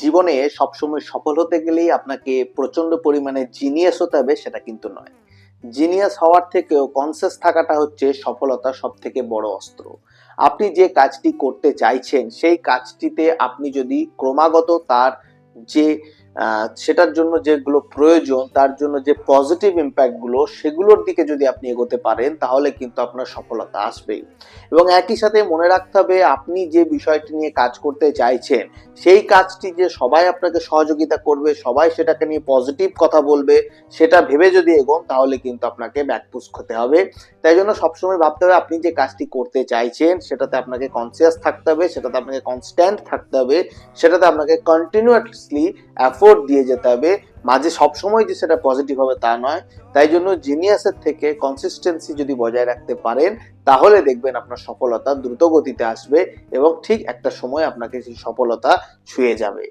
জীবনে সবসময় সফল হতে গেলেই আপনাকে প্রচন্ড পরিমাণে জিনিয়াস হতে হবে সেটা কিন্তু নয়। জিনিয়াস হওয়ার থেকেও কনসিয়াস থাকাটা হচ্ছে সফলতার সবথেকে বড় অস্ত্র। আপনি যে কাজটি করতে চাইছেন সেই কাজটিতে আপনি যদি ক্রমাগত তার যে সেটার জন্য যেগুলো প্রয়োজন তার জন্য যে পজিটিভ ইমপ্যাক্ট গুলো সেগুলোর দিকে যদি আপনি এগোতে পারেন তাহলে কিন্তু আপনার সফলতা আসবেই। এবং একই সাথে মনে রাখতে হবে আপনি যে বিষয়টি নিয়ে কাজ করতে চাইছেন সেই কাজটি যে সবাই আপনাকে সহযোগিতা করবে, সবাই সেটাকে নিয়ে পজিটিভ কথা বলবে, সেটা ভেবে যদি এগোন তাহলে কিন্তু আপনাকে ব্যাকপুশ হতে হবে। তাই জন্য সবসময় ভাবতে হবে আপনি যে কাজটি করতে চাইছেন সেটাতে আপনাকে কনসিয়াস থাকতে হবে, সেটাতে আপনাকে কনস্ট্যান্ট থাকতে হবে, সেটাতে আপনাকে কন্টিনিউয়াসলি এফোর্ট দিয়ে যেতে হবে। মাঝে সবসময় যে সেটা পজিটিভ হবে তা নয়। তাই জন্য জিনিয়াসের থেকে কনসিস্টেন্সি যদি বজায় রাখতে পারেন তাহলে দেখবেন আপনার সফলতা দ্রুত গতিতে আসবে এবং ঠিক একটা সময় আপনাকে সেই সফলতা ছুঁয়ে যাবে।